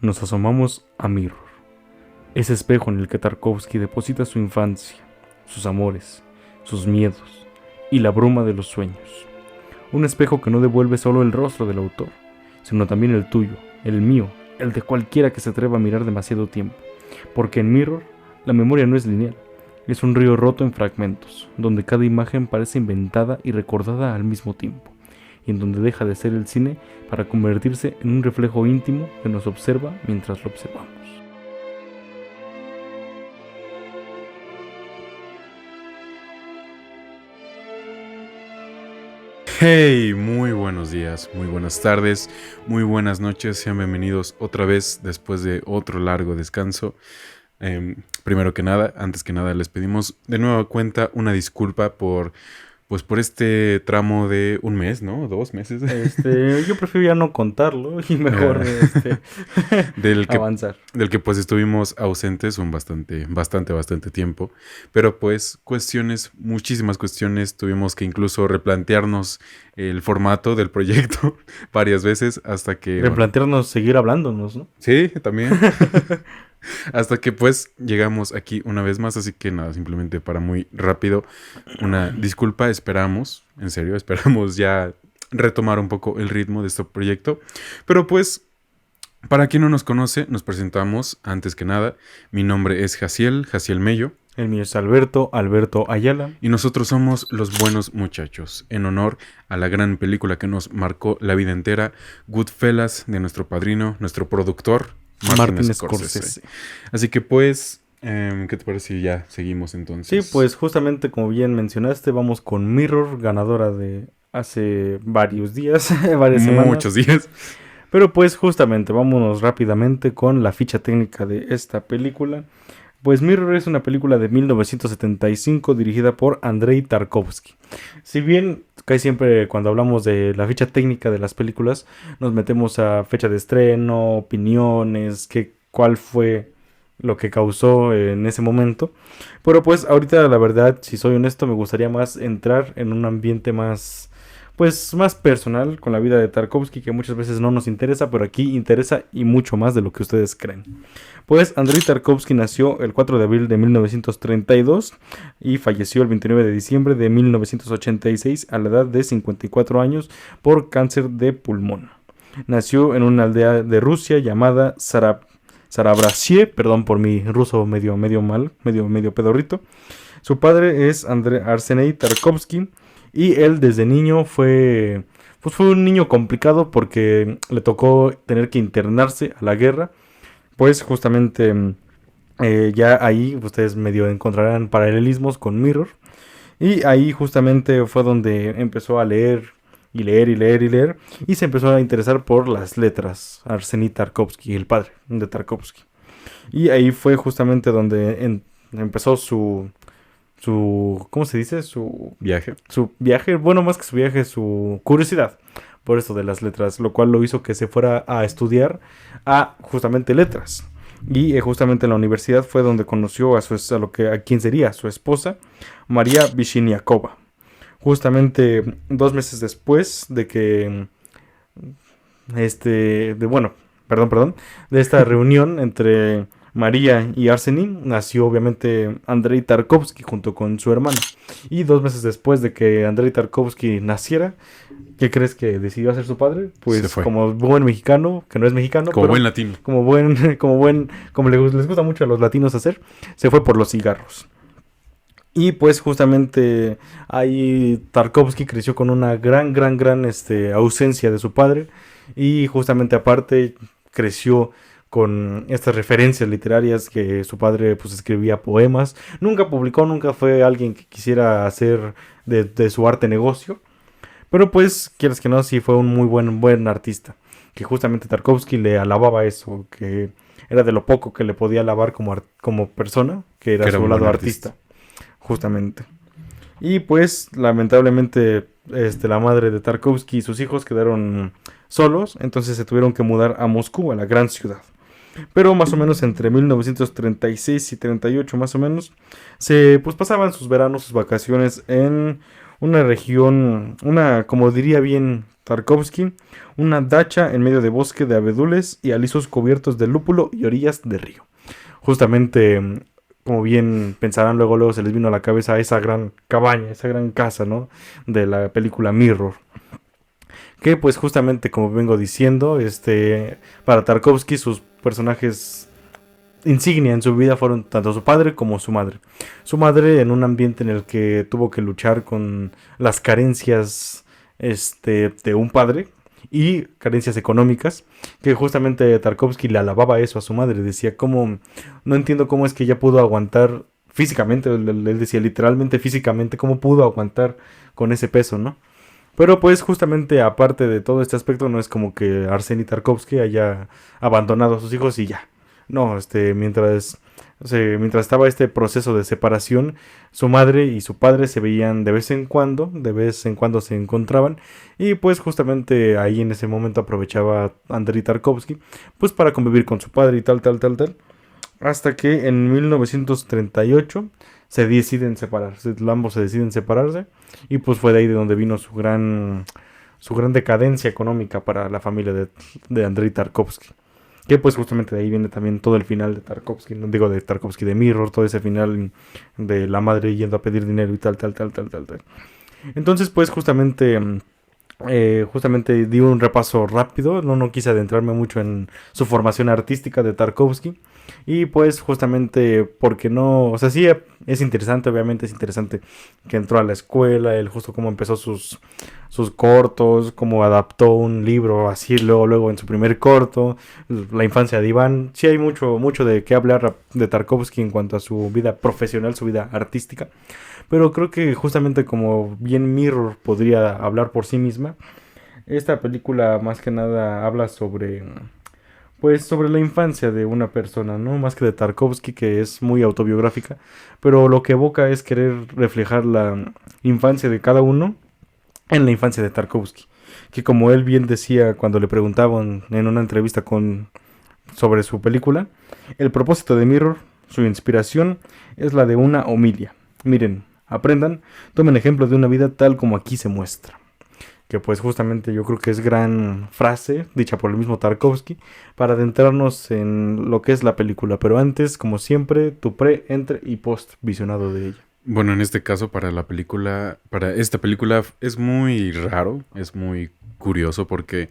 nos asomamos a Mirror, ese espejo en el que Tarkovsky deposita su infancia, sus amores, sus miedos y la bruma de los sueños. Un espejo que no devuelve solo el rostro del autor, sino también el tuyo, el mío, el de cualquiera que se atreva a mirar demasiado tiempo. Porque en Mirror, la memoria no es lineal, es un río roto en fragmentos, donde cada imagen parece inventada y recordada al mismo tiempo, y en donde deja de ser el cine para convertirse en un reflejo íntimo que nos observa mientras lo observamos. Hey, muy buenos días, muy buenas tardes, muy buenas noches. Sean bienvenidos otra vez después de otro largo descanso. Primero que nada, antes que nada, les pedimos de nueva cuenta una disculpa por este tramo de un mes, ¿no? 2 meses. Yo prefiero ya no contarlo y mejor avanzar. Del que pues estuvimos ausentes un bastante tiempo. Pero pues muchísimas cuestiones, tuvimos que incluso replantearnos el formato del proyecto varias veces hasta que... Replantearnos seguir hablándonos, ¿no? Sí, también. Hasta que pues llegamos aquí una vez más, así que nada, simplemente para muy rápido, una disculpa, esperamos ya retomar un poco el ritmo de este proyecto. Pero pues, para quien no nos conoce, nos presentamos antes que nada. Mi nombre es Jaciel Mello. El mío es Alberto Ayala. Y nosotros somos Los Buenos Muchachos, en honor a la gran película que nos marcó la vida entera, Goodfellas, de nuestro padrino, nuestro productor, Martin Scorsese. Así que pues, ¿qué te parece si ya seguimos entonces? Sí, pues justamente como bien mencionaste, vamos con Mirror, ganadora de hace varios días, varias semanas. Muchos días. Pero pues justamente, vámonos rápidamente con la ficha técnica de esta película. Pues Mirror es una película de 1975 dirigida por Andrei Tarkovsky. Si bien casi siempre cuando hablamos de la ficha técnica de las películas nos metemos a fecha de estreno, opiniones, cuál fue lo que causó en ese momento. Pero pues ahorita la verdad, si soy honesto, me gustaría más entrar en un ambiente más personal con la vida de Tarkovsky, que muchas veces no nos interesa, pero aquí interesa y mucho más de lo que ustedes creen. Pues Andrei Tarkovsky nació el 4 de abril de 1932 y falleció el 29 de diciembre de 1986 a la edad de 54 años por cáncer de pulmón. Nació en una aldea de Rusia llamada Sarabrasie, perdón por mi ruso medio pedorrito. Su padre es Arsenei Tarkovsky. Y él desde niño fue un niño complicado porque le tocó tener que internarse a la guerra. Pues justamente ya ahí ustedes medio encontrarán paralelismos con Mirror. Y ahí justamente fue donde empezó a leer y leer. Y se empezó a interesar por las letras. Arseniy Tarkovsky, el padre de Tarkovsky. Y ahí fue justamente donde empezó su ¿cómo se dice? Su viaje, bueno, más que su viaje, su curiosidad por esto de las letras, lo cual lo hizo que se fuera a estudiar a justamente letras. Y justamente en la universidad fue donde conoció a quien sería su esposa, María Vishiniakova. Justamente 2 meses después de que de esta reunión entre María y Arsenij, nació obviamente Andrei Tarkovsky junto con su hermano. Y 2 meses después de que Andrei Tarkovsky naciera, ¿qué crees que decidió hacer su padre? Pues como buen mexicano, que no es mexicano, como buen latino, como les gusta mucho a los latinos hacer, se fue por los cigarros. Y pues justamente ahí Tarkovsky creció con una gran ausencia de su padre. Y justamente aparte creció con estas referencias literarias que su padre pues escribía poemas. Nunca publicó, nunca fue alguien que quisiera hacer de su arte negocio. Pero pues, quieres que no, sí fue un muy buen artista. Que justamente Tarkovsky le alababa eso, que era de lo poco que le podía alabar como persona, que era su lado artista. Justamente. Y pues, lamentablemente, la madre de Tarkovsky y sus hijos quedaron solos, entonces se tuvieron que mudar a Moscú, a la gran ciudad. Pero más o menos entre 1936 y 38 más o menos, se pasaban sus veranos, sus vacaciones en una región, como diría bien Tarkovsky, una dacha en medio de bosque de abedules y alisos cubiertos de lúpulo y orillas de río. Justamente, como bien pensarán, luego se les vino a la cabeza esa gran cabaña, esa gran casa, ¿no? De la película Mirror. Que pues justamente, como vengo diciendo, para Tarkovsky sus personajes insignia en su vida fueron tanto su padre como su madre. Su madre en un ambiente en el que tuvo que luchar con las carencias de un padre y carencias económicas, que justamente Tarkovsky le alababa eso a su madre, decía como, no entiendo cómo es que ella pudo aguantar físicamente, él decía literalmente físicamente, cómo pudo aguantar con ese peso, ¿no? Pero pues justamente aparte de todo este aspecto, no es como que Arseny Tarkovsky haya abandonado a sus hijos y ya. No, mientras estaba este proceso de separación, su madre y su padre se veían de vez en cuando se encontraban, y pues justamente ahí en ese momento aprovechaba Andrei Tarkovsky, pues para convivir con su padre y tal, hasta que en 1938 se deciden separarse, ambos se deciden separarse, y pues fue de ahí de donde vino su gran decadencia económica para la familia de Andrei Tarkovsky. Que pues justamente de ahí viene también todo el final de Tarkovsky, no digo de Tarkovsky, de Mirror, todo ese final de la madre yendo a pedir dinero y tal. Entonces pues justamente di un repaso rápido, no quise adentrarme mucho en su formación artística de Tarkovsky. Y pues justamente porque no, o sea, sí es interesante, obviamente es interesante que entró a la escuela, él justo cómo empezó sus cortos, cómo adaptó un libro así luego en su primer corto, la infancia de Iván. Sí hay mucho de qué hablar de Tarkovsky en cuanto a su vida profesional, su vida artística. Pero creo que justamente como bien Mirror podría hablar por sí misma, esta película más que nada habla sobre la infancia de una persona, ¿no? Más que de Tarkovsky, que es muy autobiográfica, pero lo que evoca es querer reflejar la infancia de cada uno en la infancia de Tarkovsky. Que como él bien decía cuando le preguntaban en una entrevista sobre su película, el propósito de Mirror, su inspiración, es la de una homilia. Miren, aprendan, tomen ejemplo de una vida tal como aquí se muestra. Que pues justamente yo creo que es gran frase dicha por el mismo Tarkovsky para adentrarnos en lo que es la película. Pero antes, como siempre, tu pre, entre y post visionado de ella. Bueno, en este caso para esta película es muy raro, es muy curioso porque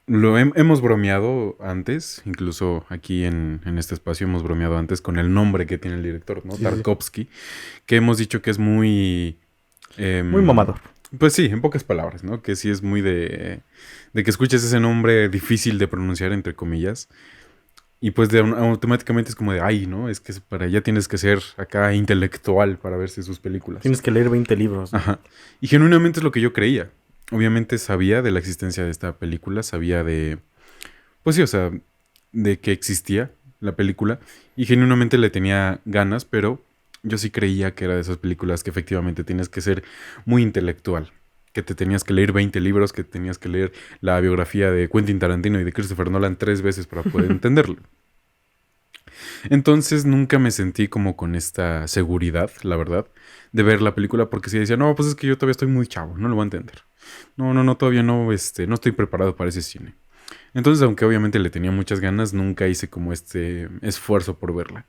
hemos bromeado antes, incluso aquí en este espacio hemos bromeado antes con el nombre que tiene el director, ¿no? Sí, sí. Tarkovsky, que hemos dicho que es muy... Muy em, mamador. pues sí, en pocas palabras, ¿no? Que sí es muy de que escuches ese nombre difícil de pronunciar, entre comillas. Y pues automáticamente es como de, ay, ¿no? Es que para allá tienes que ser acá intelectual para verse sus películas. Tienes que leer 20 libros, ¿no? Ajá. Y genuinamente es lo que yo creía. Obviamente sabía de la existencia de esta película, sabía de, pues sí, o sea, de que existía la película. Y genuinamente le tenía ganas, pero yo sí creía que era de esas películas que efectivamente tienes que ser muy intelectual. Que te tenías que leer 20 libros, que tenías que leer la biografía de Quentin Tarantino y de Christopher Nolan 3 veces para poder entenderlo. Entonces nunca me sentí como con esta seguridad, la verdad, de ver la película porque si decía, no, pues es que yo todavía estoy muy chavo, no lo voy a entender. No, todavía no, no estoy preparado para ese cine. Entonces, aunque obviamente le tenía muchas ganas, nunca hice como este esfuerzo por verla.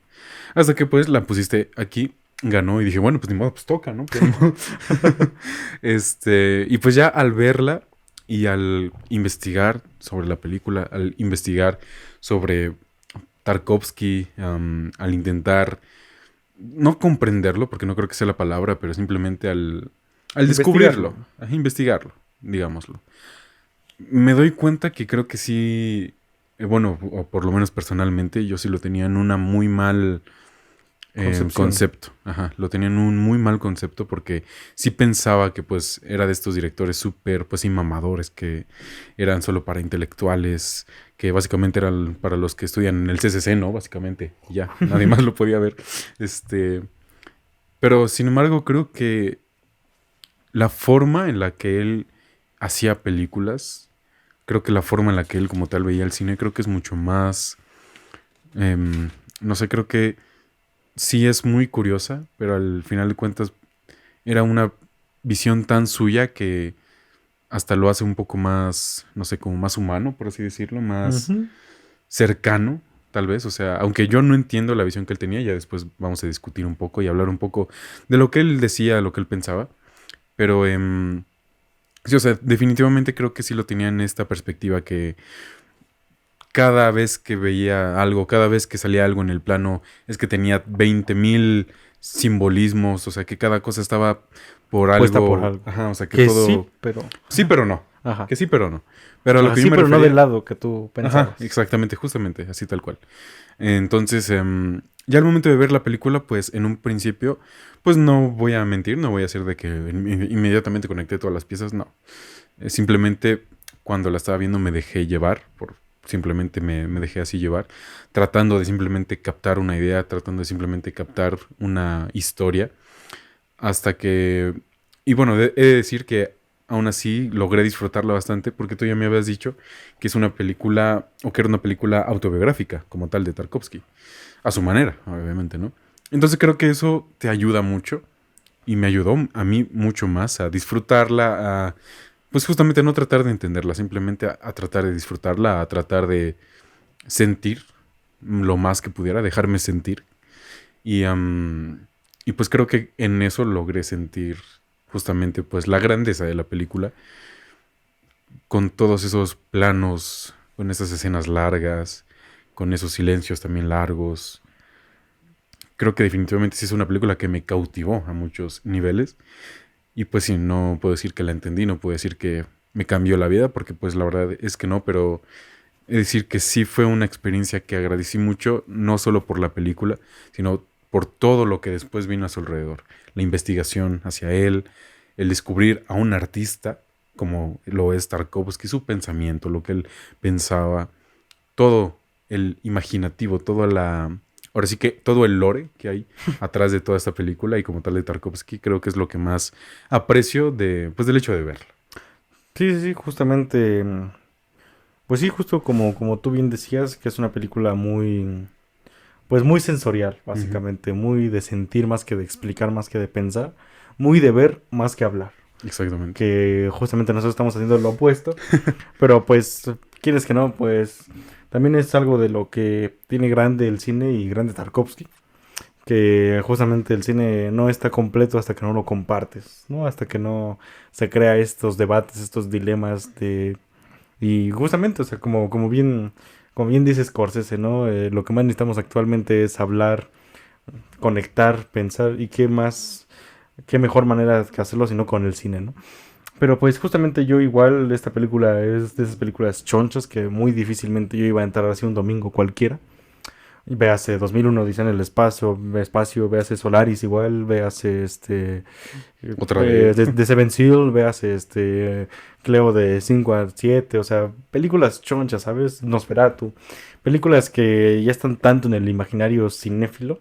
Hasta que pues la pusiste aquí, ganó y dije, bueno, pues ni modo, pues toca, ¿no? Pero, y pues ya al verla y al investigar sobre la película, al investigar sobre Tarkovsky, al intentar no comprenderlo, porque no creo que sea la palabra, pero simplemente al descubrirlo, investigarlo, digámoslo. Me doy cuenta que creo que sí, bueno, o por lo menos personalmente, yo sí lo tenía en una muy mal concepto. Ajá, lo tenía en un muy mal concepto porque sí pensaba que pues era de estos directores súper, pues mamadores, que eran solo para intelectuales, que básicamente eran para los que estudian en el CCC, ¿no? Básicamente, ya, nadie más lo podía ver. Pero sin embargo creo que la forma en la que él hacía películas, creo que la forma en la que él como tal veía el cine, creo que es mucho más, no sé, creo que sí es muy curiosa, pero al final de cuentas era una visión tan suya que hasta lo hace un poco más, no sé, como más humano, por así decirlo, más Ujú. cercano, tal vez. O sea, aunque yo no entiendo la visión que él tenía, ya después vamos a discutir un poco y hablar un poco de lo que él decía, lo que él pensaba. Pero sí, o sea, definitivamente creo que sí lo tenía en esta perspectiva que cada vez que veía algo, cada vez que salía algo en el plano, es que tenía 20,000 simbolismos, o sea, que cada cosa estaba por Puesta por algo, algo. ajá, o sea, que Que sí, todo, pero... sí, pero no, Ajá. que sí, pero no. Pero a lo Ajá, que yo sí, me pero no del refería, lado que tú ajá, pensabas. exactamente, justamente, así tal cual. Entonces, ya al momento de ver la película, pues en un principio, pues no voy a mentir, no voy a hacer de que inmediatamente conecté todas las piezas, no. Simplemente cuando la estaba viendo me dejé llevar, simplemente me dejé así llevar, tratando de simplemente captar una idea, tratando de simplemente captar una historia, hasta que... Y bueno, he de decir que aún así logré disfrutarla bastante porque tú ya me habías dicho que es una película, o que era una película autobiográfica, como tal, de Tarkovsky. A su manera, obviamente, ¿no? Entonces creo que eso te ayuda mucho y me ayudó a mí mucho más a disfrutarla, a pues justamente no tratar de entenderla, simplemente a tratar de disfrutarla, a tratar de sentir lo más que pudiera, dejarme sentir. Y, y pues creo que en eso logré sentir justamente pues la grandeza de la película, con todos esos planos, con esas escenas largas, con esos silencios también largos. Creo que definitivamente sí es una película que me cautivó a muchos niveles. Y pues sí, no puedo decir que la entendí, no puedo decir que me cambió la vida, porque pues la verdad es que no, pero es decir que sí fue una experiencia que agradecí mucho, no solo por la película, sino por todo lo que después vino a su alrededor. La investigación hacia él, el descubrir a un artista como lo es Tarkovsky, su pensamiento, lo que él pensaba, todo el imaginativo, toda la... Ahora sí que todo el lore que hay atrás de toda esta película y como tal de Tarkovsky, creo que es lo que más aprecio pues del hecho de verla. Sí, sí, sí, justamente. Pues sí, justo como tú bien decías, que es una película muy, pues muy sensorial, Ujú. básicamente, muy de sentir más que de explicar, más que de pensar, muy de ver más que hablar, Exactamente. que justamente nosotros estamos haciendo lo opuesto, pero pues, quieres que no, pues también es algo de lo que tiene grande el cine y grande Tarkovsky, que justamente el cine no está completo hasta que no lo compartes, ¿no? Hasta que no se crea estos debates, estos dilemas de y justamente, o sea, como bien dice Scorsese, ¿no? Lo que más necesitamos actualmente es hablar, conectar, pensar, y qué más, qué mejor manera que hacerlo sino con el cine, ¿no? Pero pues justamente yo igual, esta película es de esas películas chonchas que muy difícilmente yo iba a entrar así un domingo cualquiera. Véase 2001 dice en el espacio, véase Solaris igual, véase Otra de él. de Seven Seal, véase Cleo de 5 a 7, o sea, películas chonchas, ¿sabes? Nosferatu, películas que ya están tanto en el imaginario cinéfilo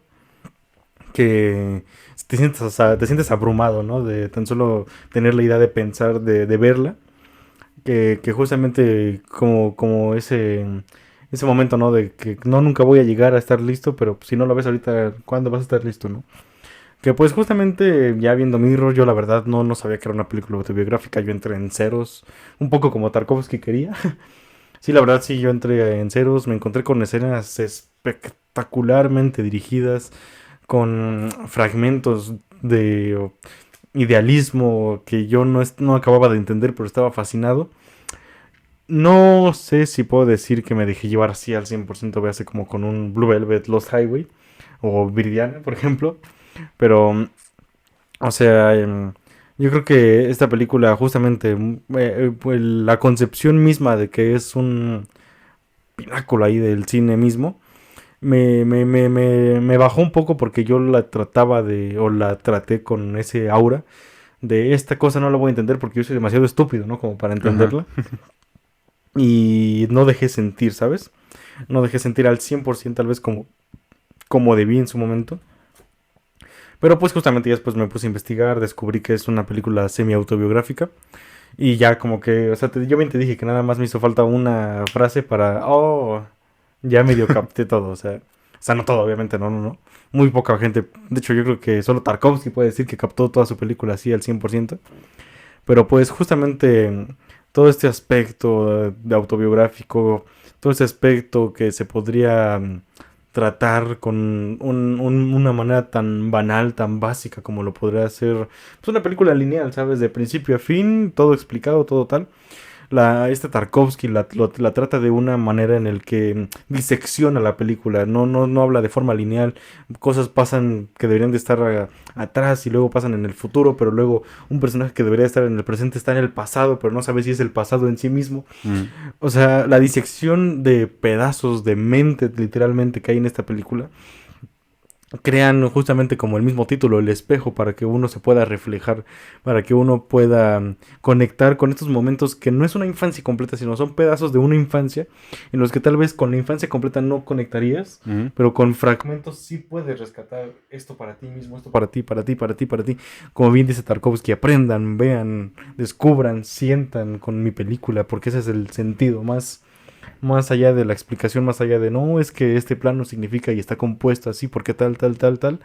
que te sientes abrumado, ¿no? De tan solo tener la idea de pensar, de verla, que justamente como ese momento, ¿no? De que no nunca voy a llegar a estar listo, pero si no lo ves ahorita, ¿cuándo vas a estar listo, no? Que pues justamente ya viendo Mirror, yo la verdad no sabía que era una película autobiográfica, yo entré en ceros, un poco como Tarkovsky quería. Sí, la verdad sí, yo entré en ceros, me encontré con escenas espectacularmente dirigidas, con fragmentos de idealismo que yo no acababa de entender, pero estaba fascinado. No sé si puedo decir que me dejé llevar así al 100%, véase como con un Blue Velvet Lost Highway o Viridiana, por ejemplo, pero o sea, yo creo que esta película justamente pues, la concepción misma de que es un pináculo ahí del cine mismo me bajó un poco porque yo la trataba o la traté con ese aura de esta cosa no la voy a entender porque yo soy demasiado estúpido, ¿no? Como para Ajá. entenderla. Y no dejé sentir, ¿sabes? No dejé sentir al 100% tal vez como debí en su momento. Pero pues justamente ya después me puse a investigar, descubrí que es una película semi-autobiográfica. Y ya como que, o sea, yo bien te dije que nada más me hizo falta una frase para, oh, ya medio capté todo, o sea, no todo, obviamente, no. muy poca gente, de hecho yo creo que solo Tarkovsky puede decir que captó toda su película así al 100%. Pero pues justamente todo este aspecto de autobiográfico, todo este aspecto que se podría tratar con una manera tan banal, tan básica como lo podría hacer pues una película lineal, ¿sabes? De principio a fin, todo explicado, todo tal. Este Tarkovsky la trata de una manera en el que disecciona la película, no habla de forma lineal, cosas pasan que deberían de estar atrás y luego pasan en el futuro, pero luego un personaje que debería estar en el presente está en el pasado, pero no sabe si es el pasado en sí mismo. Mm. O sea, la disección de pedazos de mente literalmente que hay en esta película crean justamente como el mismo título, el espejo, para que uno se pueda reflejar, para que uno pueda conectar con estos momentos que no es una infancia completa, sino son pedazos de una infancia en los que tal vez con la infancia completa no conectarías, pero con fragmentos sí puedes rescatar esto para ti mismo, esto para ti, para ti, para ti, para ti. Como bien dice Tarkovsky, aprendan, vean, descubran, sientan con mi película, porque ese es el sentido más allá de la explicación, más allá de no, es que este plano significa y está compuesto así porque tal, tal, tal, tal.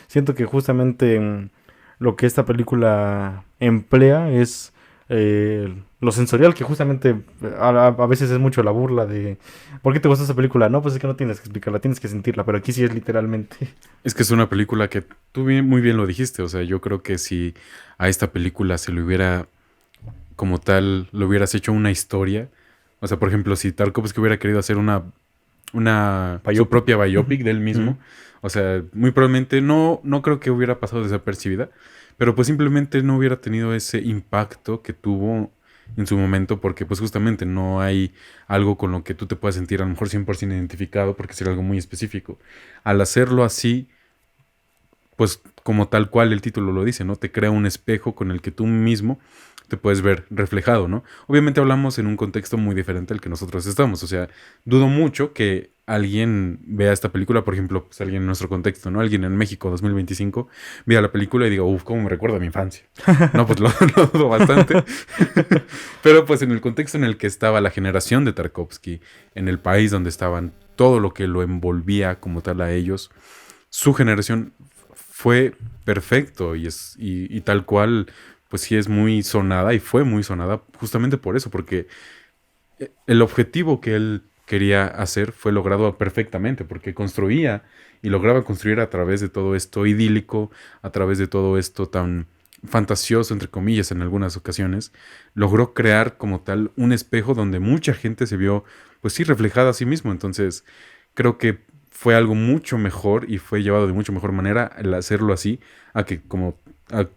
Siento que justamente lo que esta película emplea es lo sensorial, que justamente a veces es mucho la burla de ¿por qué te gusta esa película? No, pues es que no tienes que explicarla, tienes que sentirla, pero aquí sí es literalmente. Es que es una película que tú muy bien lo dijiste. O sea, yo creo que si a esta película se le hubiera, como tal, lo hubieras hecho una historia. O sea, por ejemplo, si Tarkovsky hubiera querido hacer su Biopic. propia biopic de él mismo, o sea, muy probablemente no creo que hubiera pasado desapercibida, pero pues simplemente no hubiera tenido ese impacto que tuvo en su momento, porque pues justamente no hay algo con lo que tú te puedas sentir a lo mejor 100% identificado, porque sería algo muy específico. Al hacerlo así, pues como tal cual el título lo dice, ¿no? Te crea un espejo con el que tú mismo te puedes ver reflejado, ¿no? Obviamente hablamos en un contexto muy diferente al que nosotros estamos. O sea, dudo mucho que alguien vea esta película, por ejemplo, pues alguien en nuestro contexto, ¿no? Alguien en México 2025 vea la película y diga, uff, cómo me recuerda a mi infancia. No, pues lo dudo bastante. Pero pues en el contexto en el que estaba la generación de Tarkovsky, en el país donde estaban, todo lo que lo envolvía como tal a ellos, su generación fue perfecto y tal cual, pues sí es muy sonada y fue muy sonada justamente por eso, porque el objetivo que él quería hacer fue logrado perfectamente, porque construía y lograba construir a través de todo esto idílico, a través de todo esto tan fantasioso, entre comillas, en algunas ocasiones, logró crear como tal un espejo donde mucha gente se vio, pues sí, reflejada a sí mismo. Entonces, creo que fue algo mucho mejor y fue llevado de mucho mejor manera el hacerlo así, a que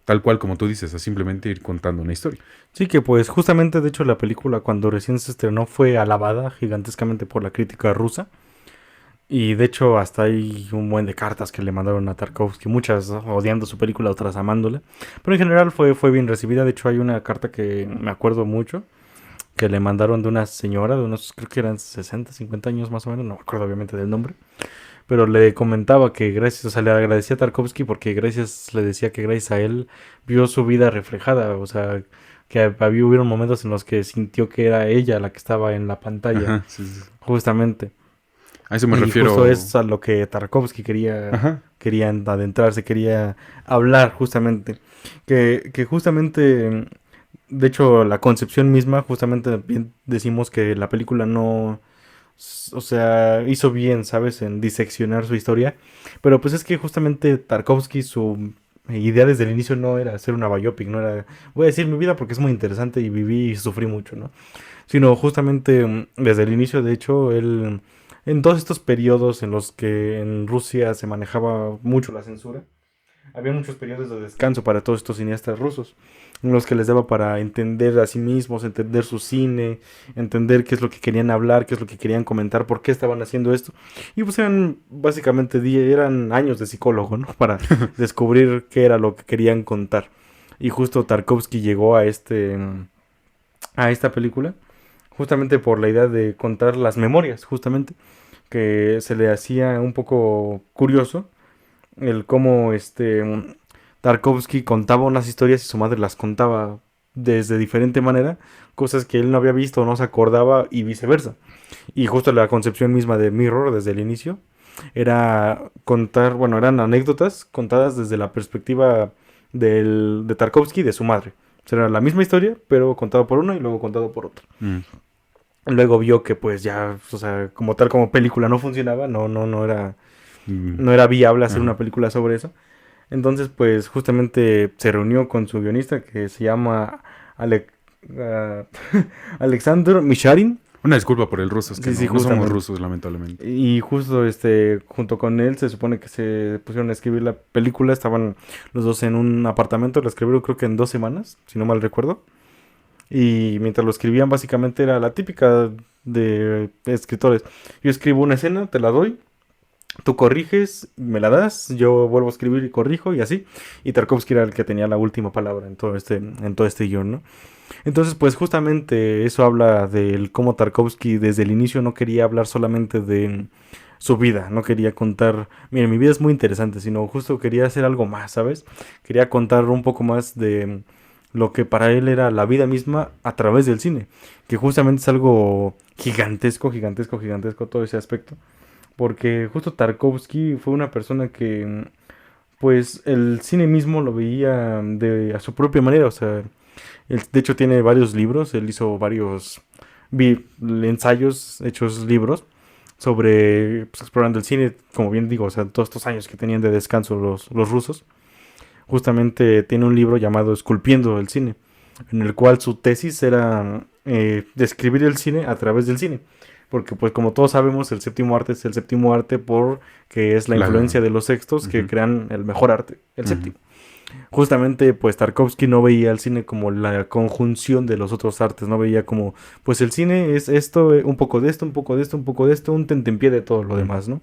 tal cual como tú dices, a simplemente ir contando una historia. Sí, que pues justamente de hecho la película cuando recién se estrenó fue alabada gigantescamente por la crítica rusa. Y de hecho hasta hay un buen de cartas que le mandaron a Tarkovsky, muchas odiando su película, otras amándola. Pero en general fue bien recibida. De hecho hay una carta que me acuerdo mucho, que le mandaron de una señora de unos, creo que eran 60 50 años más o menos, no me acuerdo obviamente del nombre. Pero le comentaba que gracias, o sea, le agradecía a Tarkovsky porque gracias, le decía que gracias a él vio su vida reflejada. O sea, que hubieron momentos en los que sintió que era ella la que estaba en la pantalla, Ajá, sí, sí. justamente. A eso me Y refiero. justo es a lo que Tarkovsky Ajá. quería adentrarse, quería hablar justamente. Que justamente, de hecho, la concepción misma, justamente bien decimos que la película no, o sea, hizo bien, ¿sabes? En diseccionar su historia. Pero pues es que justamente Tarkovsky, su idea desde el inicio no era hacer una biopic, no era, voy a decir mi vida porque es muy interesante y viví y sufrí mucho, ¿no? Sino justamente desde el inicio, de hecho, él, en todos estos periodos en los que en Rusia se manejaba mucho la censura, había muchos periodos de descanso para todos estos cineastas rusos, en los que les daba para entender a sí mismos, entender su cine, entender qué es lo que querían hablar, qué es lo que querían comentar, por qué estaban haciendo esto. Y pues eran básicamente eran años de psicólogo, ¿no? Para descubrir qué era lo que querían contar. Y justo Tarkovsky llegó a esta película justamente por la idea de contar las memorias, justamente, que se le hacía un poco curioso el cómo Tarkovsky contaba unas historias y su madre las contaba desde diferente manera, cosas que él no había visto o no se acordaba y viceversa. Y justo la concepción misma de Mirror desde el inicio era contar, bueno, eran anécdotas contadas desde la perspectiva de Tarkovsky y de su madre. O sea, era la misma historia, pero contado por uno y luego contado por otro. Mm. Luego vio que pues ya, o sea, como tal como película no funcionaba, no era, Mm. no era viable hacer Ajá. una película sobre eso. Entonces, pues justamente se reunió con su guionista que se llama Ale- ah, Alexander Misharin. Una disculpa por el ruso, es que Sí, sí, no somos justamente. rusos, lamentablemente. Y justo junto con él se supone que se pusieron a escribir la película. Estaban los dos en un apartamento. La escribieron creo que en 2 semanas, si no mal recuerdo. Y mientras lo escribían, básicamente era la típica de escritores. Yo escribo una escena, te la doy, tú corriges, me la das, yo vuelvo a escribir y corrijo y así. Y Tarkovsky era el que tenía la última palabra en todo este guión, ¿no? Entonces, pues justamente eso habla del cómo Tarkovsky desde el inicio no quería hablar solamente de su vida, no quería contar, miren, mi vida es muy interesante, sino justo quería hacer algo más, ¿sabes? Quería contar un poco más de lo que para él era la vida misma a través del cine, que justamente es algo gigantesco, gigantesco, gigantesco todo ese aspecto, porque justo Tarkovsky fue una persona que pues el cine mismo lo veía a su propia manera, o sea, él, de hecho tiene varios libros, él hizo varios ensayos hechos libros sobre pues, explorando el cine, como bien digo, o sea, todos estos años que tenían de descanso los rusos. Justamente tiene un libro llamado Esculpiendo el cine, en el cual su tesis era describir el cine a través del cine. Porque pues como todos sabemos, el séptimo arte es el séptimo arte porque es la La... influencia de los sextos que Ujú, crean el mejor arte, el ujú. séptimo. Justamente, pues Tarkovsky no veía el cine como la conjunción de los otros artes, no veía como, pues el cine es esto, un poco de esto, un poco de esto, un poco de esto, un tentempié de todo lo Mm. demás, ¿no?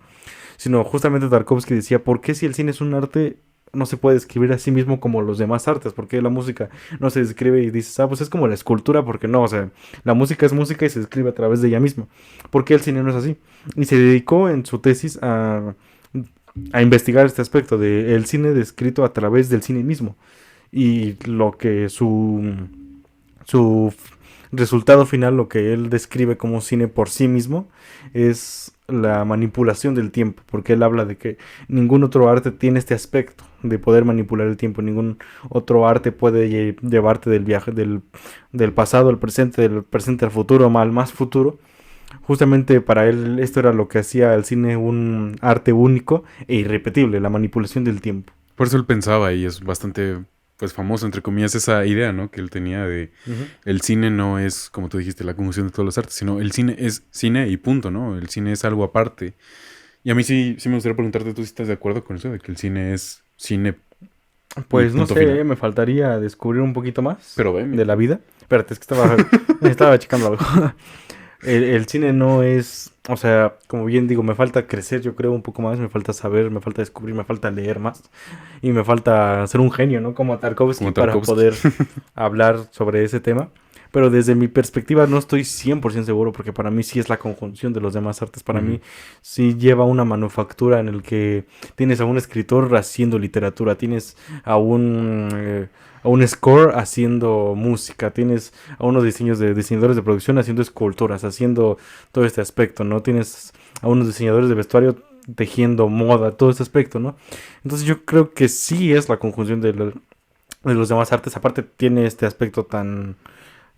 Sino justamente Tarkovsky decía, ¿por qué si el cine es un arte no se puede describir a sí mismo como los demás artes? Porque la música no se describe y dices, ah, pues es como la escultura, porque no, o sea, la música es música y se describe a través de ella misma. ¿Por qué el cine no es así? Y se dedicó en su tesis a investigar este aspecto de el cine descrito a través del cine mismo y lo que su resultado final, lo que él describe como cine por sí mismo, es la manipulación del tiempo, porque él habla de que ningún otro arte tiene este aspecto de poder manipular el tiempo, ningún otro arte puede llevarte del viaje del pasado al presente, del presente al futuro, al más futuro. Justamente para él esto era lo que hacía al cine un arte único e irrepetible, la manipulación del tiempo. Por eso él pensaba, y es bastante, pues, famoso, entre comillas, esa idea, ¿no? Que él tenía de Ujú. el cine no es, como tú dijiste, la conjunción de todos los artes, sino el cine es cine y punto, ¿no? El cine es algo aparte. Y a mí sí me gustaría preguntarte, ¿tú sí estás de acuerdo con eso? De que el cine es cine y Pues no punto final. sé, me faltaría descubrir un poquito más Pero veme. de la vida. Espérate, es que estaba checando algo. El cine no es, o sea, como bien digo, me falta crecer, yo creo, un poco más, me falta saber, me falta descubrir, me falta leer más y me falta ser un genio, ¿no? Como Tarkovsky Como para Tarkovsky. poder hablar sobre ese tema. Pero desde mi perspectiva no estoy 100% seguro porque para mí sí es la conjunción de los demás artes. Para Ujú. mí sí lleva una manufactura en el que tienes a un escritor haciendo literatura, tienes a a un score haciendo música, tienes a unos diseñadores de producción haciendo esculturas, haciendo todo este aspecto, ¿no? Tienes a unos diseñadores de vestuario tejiendo moda, todo este aspecto, ¿no? Entonces yo creo que sí es la conjunción de los demás artes. Aparte tiene este aspecto tan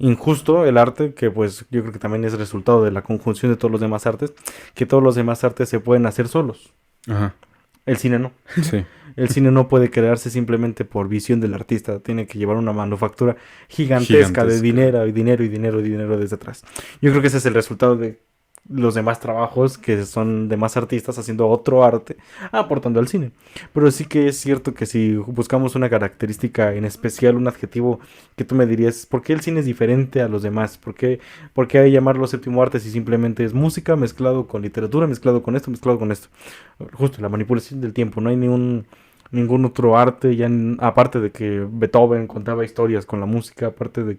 injusto el arte, que pues yo creo que también es resultado de la conjunción de todos los demás artes, que todos los demás artes se pueden hacer solos. Ajá. El cine no. Sí. El cine no puede crearse simplemente por visión del artista, tiene que llevar una manufactura gigantesca de Gigantesca. dinero y dinero y dinero y dinero desde atrás. Yo creo que ese es el resultado de los demás trabajos que son demás artistas haciendo otro arte, aportando al cine. Pero sí que es cierto que si buscamos una característica en especial, un adjetivo que tú me dirías, ¿por qué el cine es diferente a los demás? Por qué hay llamarlo séptimo arte si simplemente es música mezclado con literatura, mezclado con esto, mezclado con esto? Justo la manipulación del tiempo, no hay ningún otro arte, aparte de que Beethoven contaba historias con la música, aparte de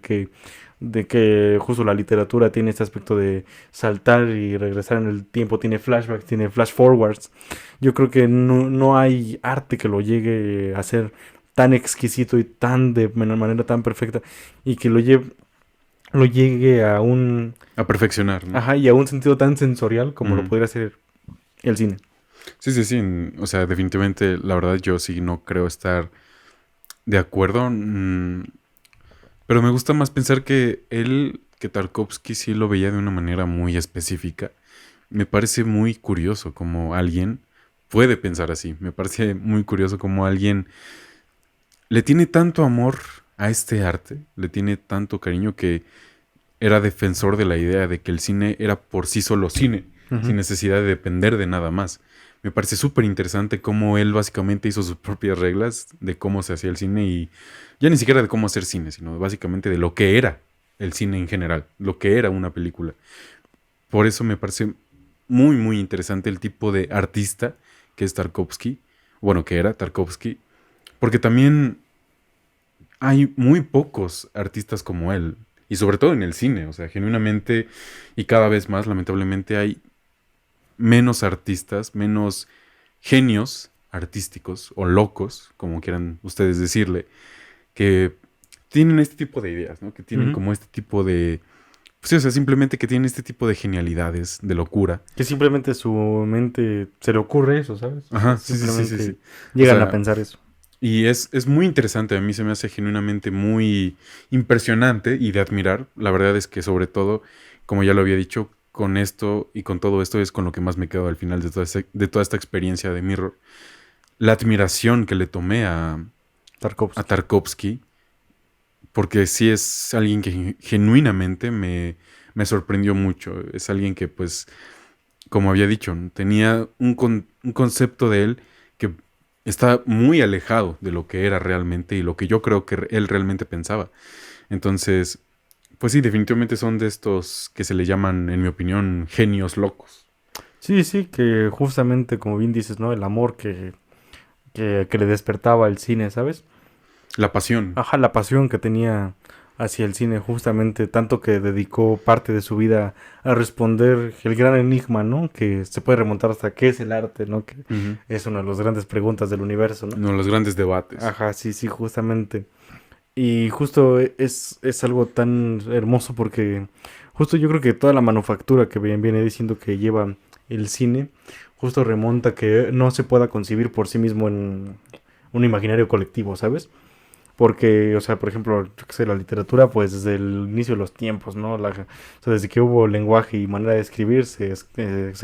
que justo la literatura tiene este aspecto de saltar y regresar en el tiempo, tiene flashbacks, tiene flash forwards. Yo creo que no hay arte que lo llegue a ser tan exquisito y tan de manera tan perfecta y que lo llegue a A perfeccionar, ¿no? ajá, y a un sentido tan sensorial como lo Ujú. podría ser el cine. Sí, sí, sí. O sea, definitivamente, la verdad, yo sí no creo estar de acuerdo. Pero me gusta más pensar que Tarkovsky sí lo veía de una manera muy específica. Me parece muy curioso como alguien puede pensar así. Me parece muy curioso como alguien le tiene tanto amor a este arte, le tiene tanto cariño que era defensor de la idea de que el cine era por sí solo cine, sin Ujú. necesidad de depender de nada más. Me parece súper interesante cómo él básicamente hizo sus propias reglas de cómo se hacía el cine y ya ni siquiera de cómo hacer cine, sino básicamente de lo que era el cine en general, lo que era una película. Por eso me parece muy, muy interesante el tipo de artista que es Tarkovsky, bueno, que era Tarkovsky, porque también hay muy pocos artistas como él, y sobre todo en el cine, o sea, genuinamente y cada vez más, lamentablemente, hay menos artistas, menos genios artísticos o locos, como quieran ustedes decirle, que tienen este tipo de ideas, ¿no? Que tienen Ujú. como este tipo de... Pues sí, o sea, simplemente que tienen este tipo de genialidades, de locura. Que simplemente su mente se le ocurre eso, ¿sabes? O sea, Ajá, sí, sí, sí, sí, simplemente sí. O llegan a sea, pensar eso. y es muy interesante, a mí se me hace genuinamente muy impresionante y de admirar. La verdad es que sobre todo, como ya lo había dicho, con esto y con todo esto es con lo que más me quedo al final de de toda esta experiencia de Mirror. La admiración que le tomé a Tarkovsky. Tarkovsky, porque sí es alguien que genuinamente me sorprendió mucho. Es alguien que pues como había dicho, ¿no? Tenía un concepto de él que está muy alejado de lo que era realmente y lo que yo creo que él realmente pensaba. Entonces, pues sí, definitivamente son de estos que se le llaman, en mi opinión, genios locos. Sí, sí, que justamente, como bien dices, ¿no? El amor que le despertaba el cine, ¿sabes? La pasión. Ajá, la pasión que tenía hacia el cine, justamente, tanto que dedicó parte de su vida a responder el gran enigma, ¿no? Que se puede remontar hasta qué es el arte, ¿no? Que Ujú. es una de las grandes preguntas del universo, ¿no? No, los grandes debates. Ajá, sí, sí, justamente. Y justo es algo tan hermoso porque justo yo creo que toda la manufactura que viene diciendo que lleva el cine, justo remonta que no se pueda concebir por sí mismo en un imaginario colectivo, ¿sabes? Porque, o sea, por ejemplo, yo qué sé, la literatura, pues desde el inicio de los tiempos, ¿no? O sea, desde que hubo lenguaje y manera de escribir, se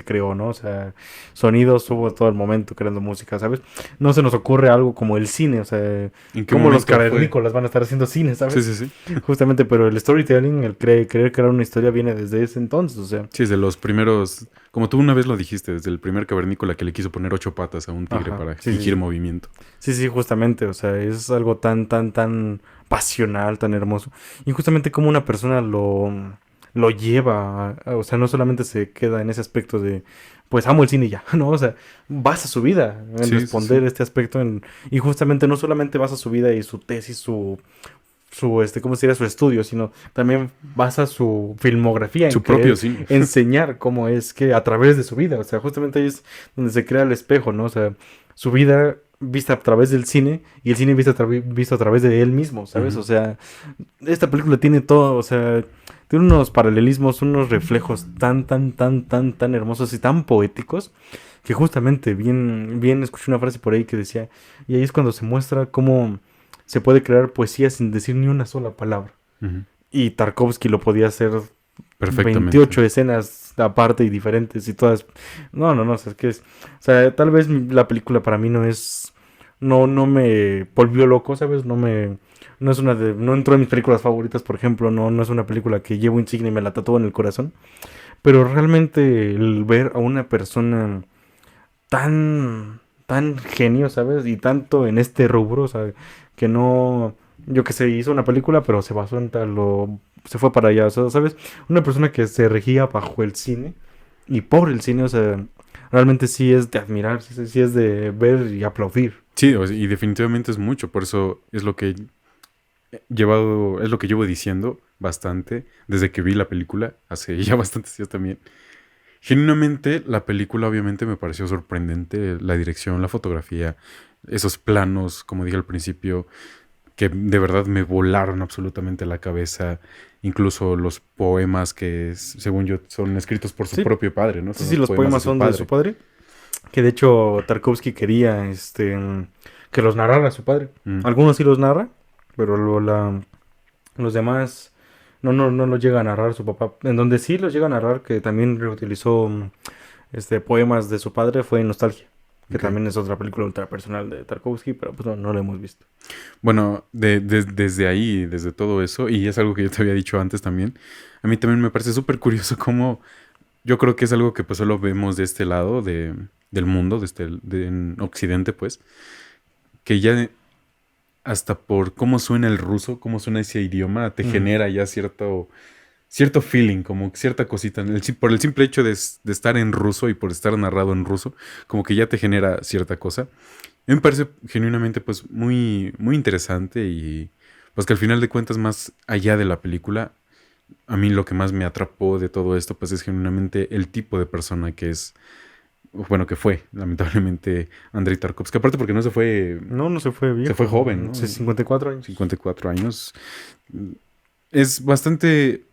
creó, ¿no? O sea, sonidos hubo todo el momento creando música, ¿sabes? No se nos ocurre algo como el cine, o sea, ¿En qué como los momento fue? cavernícolas van a estar haciendo cine, Sí, ¿sabes? sí, sí. Justamente, pero el storytelling, querer crear una historia viene desde ese entonces, o sea, Sí, desde los primeros, como tú una vez lo dijiste, desde el primer cavernícola que le quiso poner 8 patas a un tigre ajá, para sí, sí, fingir sí. movimiento. Sí, sí, justamente, o sea, es algo tan, tan, tan pasional, tan hermoso. Y justamente como una persona lo lleva, o sea, no solamente se queda en ese aspecto de, pues amo el cine y ya, ¿no? O sea, basa su vida en Sí, sí, sí. responder este aspecto y justamente no solamente basa su vida y su tesis, ¿cómo sería? Su estudio, sino también basa su filmografía en Su propio querer cine. enseñar cómo es que a través de su vida, o sea, justamente ahí es donde se crea el espejo, ¿no? O sea, su vida vista a través del cine y el cine visto a través de él mismo, ¿sabes? O Ujú. sea, esta película tiene todo, o sea, tiene unos paralelismos, unos reflejos tan, tan, tan, tan, tan hermosos y tan poéticos que justamente bien escuché una frase por ahí que decía, y ahí es cuando se muestra cómo se puede crear poesía sin decir ni una sola palabra. Ujú. Y Tarkovsky lo podía hacer Perfectamente. 28 escenas aparte y diferentes y todas. No, no, no, o sea, es que es. O sea, tal vez la película para mí no es. No me volvió loco, ¿sabes? No es una de. No entró en mis películas favoritas, por ejemplo. No es una película que llevo insignia y me la tatúo en el corazón. Pero realmente el ver a una persona tan genio, ¿sabes? Y tanto en este rubro, o sea, que no, yo que sé, hizo una película, pero se basó en tal o se fue para allá, o sea, ¿sabes? Una persona que se regía bajo el cine y por el cine, o sea, realmente sí es de admirar, sí es de ver y aplaudir. Sí, y definitivamente es mucho, por eso es lo que es lo que llevo diciendo bastante desde que vi la película, hace ya bastantes días también. Genuinamente, la película obviamente me pareció sorprendente, la dirección, la fotografía, esos planos, como dije al principio, que de verdad me volaron absolutamente la cabeza, incluso los poemas que, según yo, son escritos por su Sí, propio padre, ¿no? sí, Son sí, los los poemas de poemas su son de su padre. padre. Que de hecho Tarkovsky quería que los narrara su padre. Mm, Algunos sí los narra, pero los demás no los llega a narrar su papá. En donde sí los llega a narrar, que también reutilizó poemas de su padre, fue en Nostalgia. Que ok. también es otra película ultra personal de Tarkovsky, pero pues no la hemos visto. Bueno, desde ahí, desde todo eso, y es algo que yo te había dicho antes también, a mí también me parece súper curioso cómo yo creo que es algo que pues solo vemos de este lado del mundo, en Occidente, pues, que ya hasta por cómo suena el ruso, cómo suena ese idioma, te Mm. genera ya cierto feeling, como cierta cosita. Por el simple hecho de estar en ruso y por estar narrado en ruso, como que ya te genera cierta cosa. A mí me parece genuinamente pues muy, muy interesante y pues que al final de cuentas más allá de la película, a mí lo que más me atrapó de todo esto pues es genuinamente el tipo de persona que es, bueno, que fue lamentablemente Andrei Tarkovsky. Aparte porque no No se fue se fue viejo. joven, ¿no? 54 años. 54 años. Es bastante,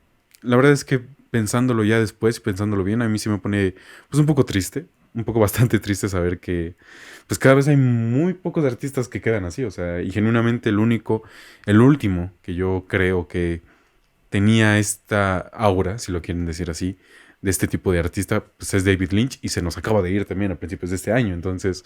la verdad es que pensándolo ya después, pensándolo bien, a mí sí me pone pues un poco triste, un poco bastante triste saber que pues cada vez hay muy pocos artistas que quedan así, o sea, y genuinamente el último que yo creo que tenía esta aura, si lo quieren decir así, de este tipo de artista, pues es David Lynch y se nos acaba de ir también a principios de este año, entonces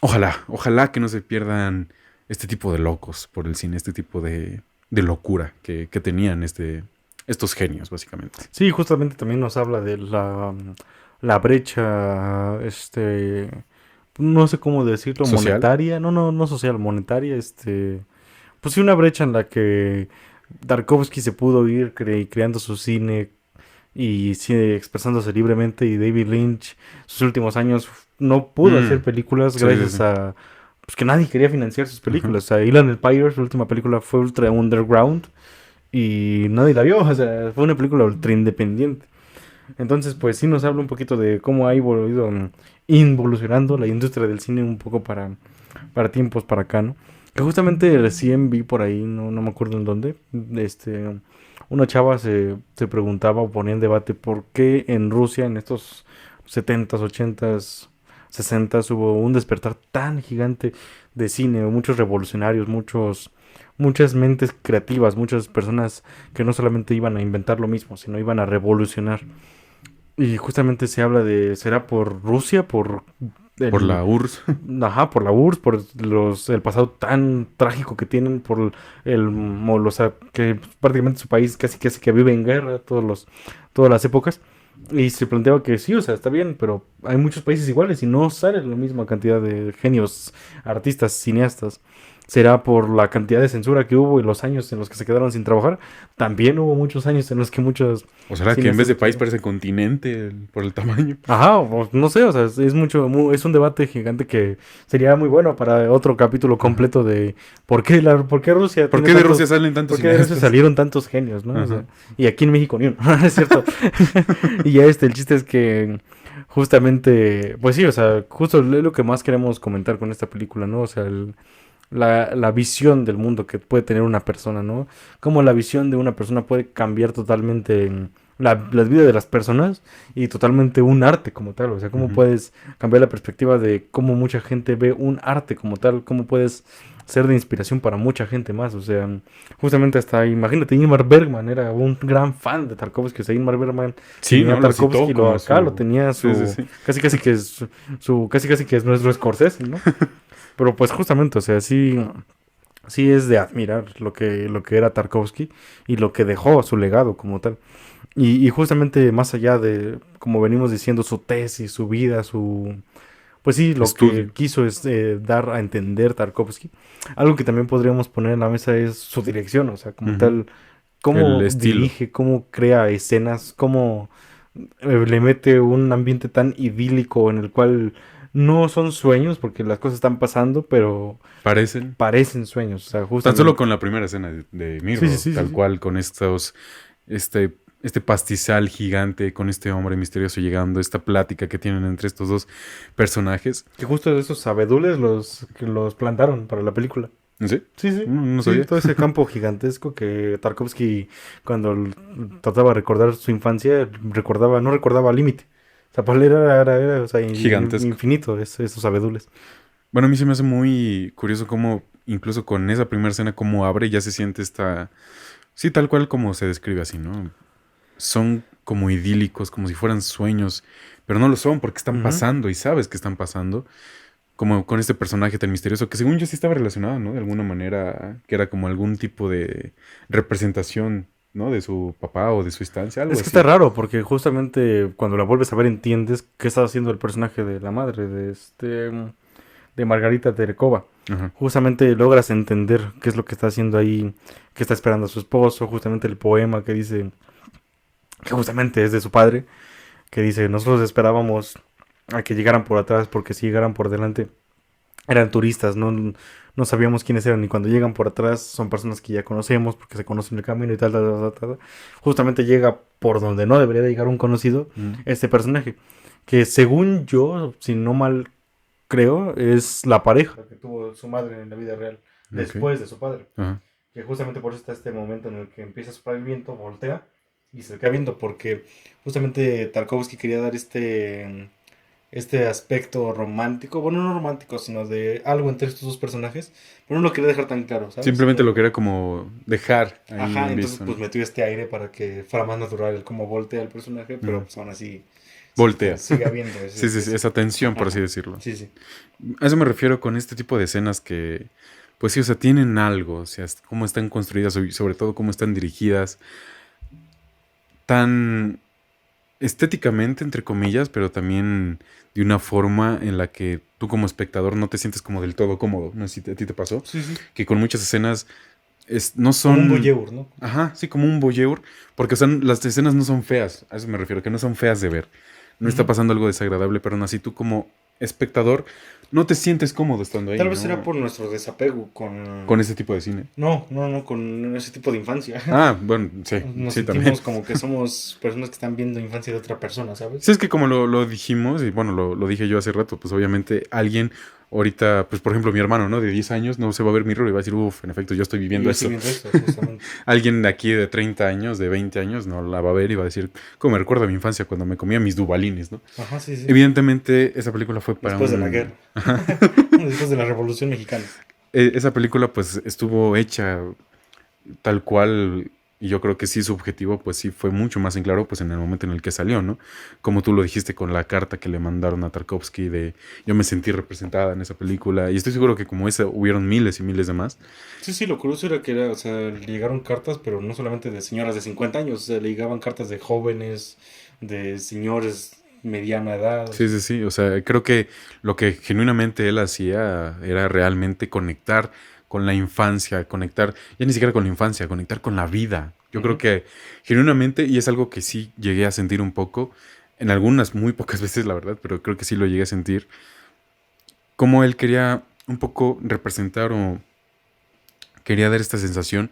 ojalá que no se pierdan este tipo de locos por el cine, este tipo de locura que tenían estos genios, básicamente. Sí, justamente también nos habla de la brecha, no sé cómo decirlo, Social. monetaria, no social, monetaria, pues sí, una brecha en la que Tarkovsky se pudo ir creando su cine y sigue expresándose libremente, y David Lynch sus últimos años no pudo hacer películas Sí, sí, gracias sí. a pues que nadie quería financiar sus Ajá. películas. O sea, Inland Empire, su última película fue ultra underground y nadie la vio, o sea, fue una película ultra independiente. Entonces, pues sí nos habla un poquito de cómo ha ido involucionando la industria del cine un poco para tiempos para acá, ¿no? Que justamente recién vi por ahí, no me acuerdo en dónde, una chava se preguntaba o ponía en debate por qué en Rusia en estos 70s, 80s, 60s hubo un despertar tan gigante de cine, muchos revolucionarios, muchas mentes creativas, muchas personas que no solamente iban a inventar lo mismo, sino iban a revolucionar. Y justamente se habla de, ¿será por Rusia? Por Por el, la URSS. ajá, por la URSS, por el pasado tan trágico que tienen, por o sea, que prácticamente su país casi que vive en guerra todas las épocas. Y se planteaba que sí, o sea, está bien, pero hay muchos países iguales y no sale la misma cantidad de genios, artistas, cineastas. ¿Será por la cantidad de censura que hubo y los años en los que se quedaron sin trabajar? También hubo muchos años en los que muchos ¿O será que en vez cineastas de no país tuvieron. parece continente por el tamaño? Ajá, o no sé, o sea, es mucho, es un debate gigante que sería muy bueno para otro capítulo Ajá. completo de por qué Rusia ¿Por tiene qué de tantos, Rusia salen tantos por qué de Rusia cineastas? salieron tantos genios, ¿no? O sea, Ajá. y aquí en México ni uno, es cierto. Y ya el chiste es que justamente, pues sí, o sea, justo es lo que más queremos comentar con esta película, ¿no? O sea, la visión del mundo que puede tener una persona, ¿no? Cómo la visión de una persona puede cambiar totalmente las vidas de las personas y totalmente un arte como tal. O sea, cómo Ujú. puedes cambiar la perspectiva de cómo mucha gente ve un arte como tal, cómo puedes ser de inspiración para mucha gente más. O sea, justamente hasta, imagínate, Ingmar Bergman era un gran fan de Tarkovsky. O sea, Ingmar Bergman Sí, tenía a ¿no? Lo citó Tarkovsky, como lo su... tenía Sí, sí, sí. casi casi que es nuestro Scorsese, ¿no? Pero pues justamente, o sea, sí es de admirar lo que era Tarkovsky y lo que dejó su legado como tal. Y justamente más allá de, como venimos diciendo, su tesis, su vida, pues sí, lo que Estudio. quiso es dar a entender Tarkovsky. Algo que también podríamos poner en la mesa es su dirección, o sea, como Ujú. tal, El cómo estilo. dirige, cómo crea escenas, cómo le mete un ambiente tan idílico en el cual no son sueños porque las cosas están pasando, pero Parecen. parecen sueños, o sea, Tan solo justamente. con la primera escena de Sí, sí, Mirror, sí, sí, tal sí. cual, con este pastizal gigante, con este hombre misterioso llegando, esta plática que tienen entre estos dos personajes. Que justo esos sabedules que los plantaron para la película. ¿Sí? Sí, sí, No sí, sabía. todo ese campo gigantesco que Tarkovsky cuando trataba de recordar su infancia, no recordaba Límite. Zapalera era, o sea, Gigantesco. infinito esos abedules. Bueno, a mí se me hace muy curioso cómo, incluso con esa primera escena, cómo abre, ya se siente esta... Sí, tal cual como se describe así, ¿no? Son como idílicos, como si fueran sueños, pero no lo son porque están Ujú. pasando y sabes que están pasando, como con este personaje tan misterioso que según yo sí estaba relacionado, ¿no? De alguna manera, que era como algún tipo de representación, ¿no? De su papá o de su instancia, algo Es que está así. raro, porque justamente cuando la vuelves a ver entiendes qué está haciendo el personaje de la madre, de Margarita Terekova. Ajá. Justamente logras entender qué es lo que está haciendo ahí, que está esperando a su esposo, justamente el poema que dice, que justamente es de su padre, que dice, nosotros esperábamos a que llegaran por atrás, porque si llegaran por delante eran turistas, no sabíamos quiénes eran, y cuando llegan por atrás son personas que ya conocemos, porque se conocen el camino y tal, tal, tal, tal, tal. Justamente llega por donde no debería de llegar un conocido, Mm, este personaje, que según yo, si no mal creo, es la pareja que tuvo su madre en la vida real, ok. después de su padre. Ajá. Que justamente por eso está este momento en el que empieza a soplar el viento, voltea y se le queda viendo, porque justamente Tarkovsky quería dar este aspecto romántico, bueno, no romántico, sino de algo entre estos dos personajes, pero no lo quería dejar tan claro, ¿sabes? Simplemente lo quería como dejar ahí Ajá, en entonces visto, pues ¿no? metió este aire para que fuera más natural el cómo voltea el personaje, pero Ajá. pues aún así Voltea. sigue habiendo Sí, sí, sí, esa tensión, por así Ajá, decirlo. sí, sí. A eso me refiero con este tipo de escenas que, pues sí, o sea, tienen algo, o sea, cómo están construidas y sobre todo cómo están dirigidas, tan estéticamente, entre comillas, pero también de una forma en la que tú como espectador no te sientes como del todo cómodo. No sé si a ti te pasó, Sí, sí. que con muchas escenas no Como un son, voyeur, ¿no? ajá, sí, como un voyeur, porque o sea, las escenas no son feas, a eso me refiero, que no son feas de ver. No está Ujú. pasando algo desagradable, pero aún así tú como espectador no te sientes cómodo estando ahí, Tal vez será ¿no? por nuestro desapego Con con... ese tipo de cine. No, con ese tipo de infancia. Ah, bueno, sí, Nos sí, también. sentimos como que somos personas que están viendo infancia de otra persona, ¿sabes? Sí, es que como lo dijimos, y bueno, lo dije yo hace rato, pues obviamente alguien ahorita, pues por ejemplo mi hermano, ¿no? De 10 años no se va a ver Mirror y va a decir, uff, en efecto, yo estoy Y viviendo yo estoy eso. viendo esto, justamente. Alguien de aquí de 30 años, de 20 años, no la va a ver y va a decir, como me recuerda a mi infancia cuando me comía mis dubalines, ¿no? Ajá, sí, sí. Evidentemente, esa película fue para Después de la un... guerra. Después de la Revolución Mexicana. Esa película pues estuvo hecha tal cual, y yo creo que sí, su objetivo, pues sí, fue mucho más en claro, pues en el momento en el que salió, ¿no? Como tú lo dijiste con la carta que le mandaron a Tarkovsky de yo me sentí representada en esa película, y estoy seguro que como esa hubieron miles y miles de más. Sí, sí, lo curioso era que era, o sea, le llegaron cartas, pero no solamente de señoras de 50 años, o sea, le llegaban cartas de jóvenes, de señores mediana edad, o Sí, sea. sí, sí, o sea, creo que lo que genuinamente él hacía era realmente conectar con la infancia, conectar, ya ni siquiera con la infancia, conectar con la vida. Yo creo Ujú. que genuinamente, y es algo que sí llegué a sentir un poco, en algunas, muy pocas veces, la verdad, pero creo que sí lo llegué a sentir, como él quería un poco representar o quería dar esta sensación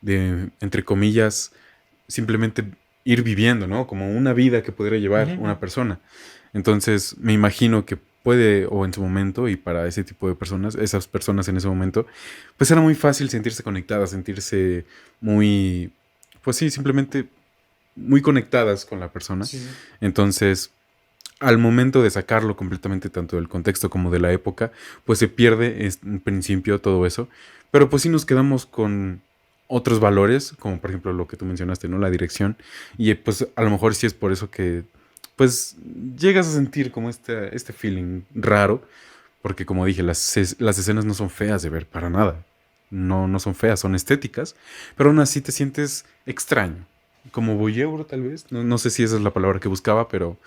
de, entre comillas, simplemente ir viviendo, ¿no? Como una vida que podría Ujú, llevar ujú. una persona. Entonces, me imagino que puede, o en su momento, y para ese tipo de personas, esas personas en ese momento, pues era muy fácil sentirse conectadas, sentirse muy, pues sí, simplemente muy conectadas con la persona. Sí, sí. Entonces, al momento de sacarlo completamente tanto del contexto como de la época, pues se pierde en principio todo eso. Pero pues sí nos quedamos con otros valores, como por ejemplo lo que tú mencionaste, ¿no? La dirección. Y pues a lo mejor sí es por eso que pues llegas a sentir como este feeling raro, porque como dije, las escenas no son feas de ver para nada. No, no son feas, son estéticas, pero aún así te sientes extraño. Como voyeur, tal vez. No, no sé si esa es la palabra que buscaba, pero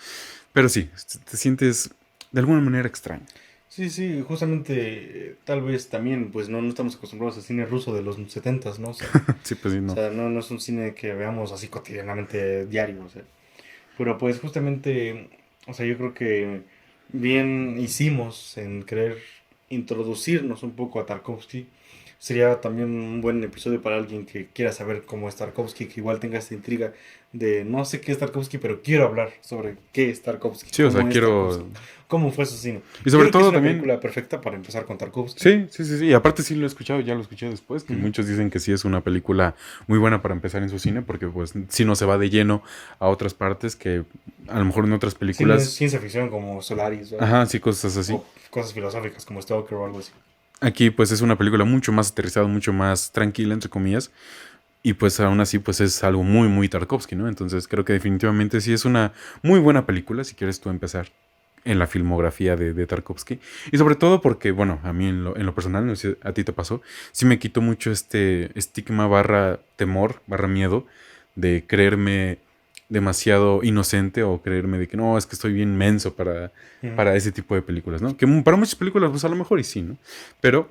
sí, te sientes de alguna manera extraño. Sí, sí, justamente tal vez también, pues no estamos acostumbrados al cine ruso de los 70, ¿no? Sí, pues sí, O no. sea, no es un cine que veamos así cotidianamente diario, o sea. Pero pues justamente, o sea, yo creo que bien hicimos en querer introducirnos un poco a Tarkovsky. Sería también un buen episodio para alguien que quiera saber cómo es Tarkovsky, que igual tenga esta intriga de no sé qué es Tarkovsky, pero quiero hablar sobre qué es Tarkovsky, Sí, o sea, cómo es quiero... Tarkovsky, cómo fue su cine. Y sobre Creo que es todo una también... película perfecta para empezar con Tarkovsky. Sí, sí, sí, sí. Y aparte sí lo he escuchado, ya lo escuché después, que Ujú. muchos dicen que sí es una película muy buena para empezar en su cine, porque pues si no se va de lleno a otras partes que a lo mejor en otras Sí, no es películas... ciencia ficción como Solaris Ajá, sí, cosas así. o cosas filosóficas como Stalker o algo así. Aquí pues es una película mucho más aterrizada, mucho más tranquila, entre comillas. Y pues aún así pues es algo muy, muy Tarkovsky, ¿no? Entonces creo que definitivamente sí es una muy buena película si quieres tú empezar en la filmografía de Tarkovsky. Y sobre todo porque, bueno, a mí en lo personal, no sé si a ti te pasó, sí me quitó mucho este estigma barra temor, barra miedo de creerme demasiado inocente o creerme de que no, es que estoy bien menso Ujú. para ese tipo de películas, ¿no? Que para muchas películas pues a lo mejor y sí, ¿no? Pero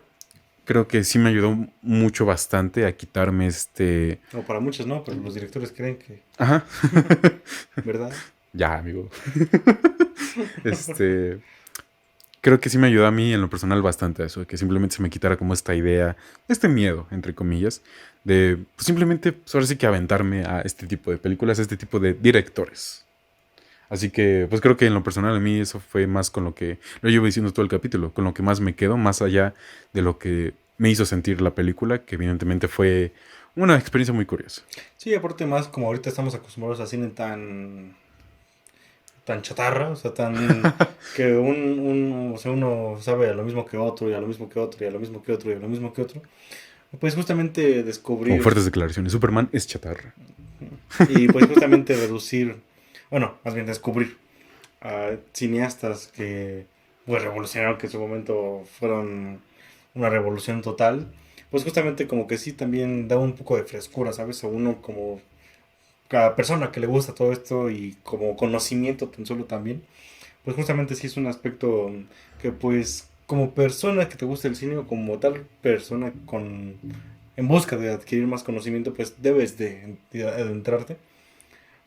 creo que sí me ayudó mucho bastante a quitarme este... O para muchos no, pero los directores creen que, Ajá. ¿verdad? Ya, amigo. Este... Creo que sí me ayudó a mí en lo personal bastante a eso, de que simplemente se me quitara como esta idea, este miedo, entre comillas, de pues, simplemente, pues, ahora sí que aventarme a este tipo de películas, a este tipo de directores. Así que, pues creo que en lo personal a mí eso fue más con lo que lo llevo diciendo todo el capítulo, con lo que más me quedo, más allá de lo que me hizo sentir la película, que evidentemente fue una experiencia muy curiosa. Sí, aparte más como ahorita estamos acostumbrados a cine tan chatarra, o sea, tan que o sea, uno sabe a lo mismo que otro y a lo mismo que otro y a lo mismo que otro y a lo mismo que otro. Pues justamente Como descubrir fuertes declaraciones, Superman es chatarra. y pues justamente reducir, bueno, más bien descubrir a cineastas que pues revolucionaron, que en su momento fueron una revolución total, pues justamente como que sí también da un poco de frescura, ¿sabes? A uno como cada persona que le gusta todo esto y como conocimiento tan solo también, pues justamente sí es un aspecto que pues como persona que te gusta el cine o como tal persona con en busca de adquirir más conocimiento, pues debes de adentrarte.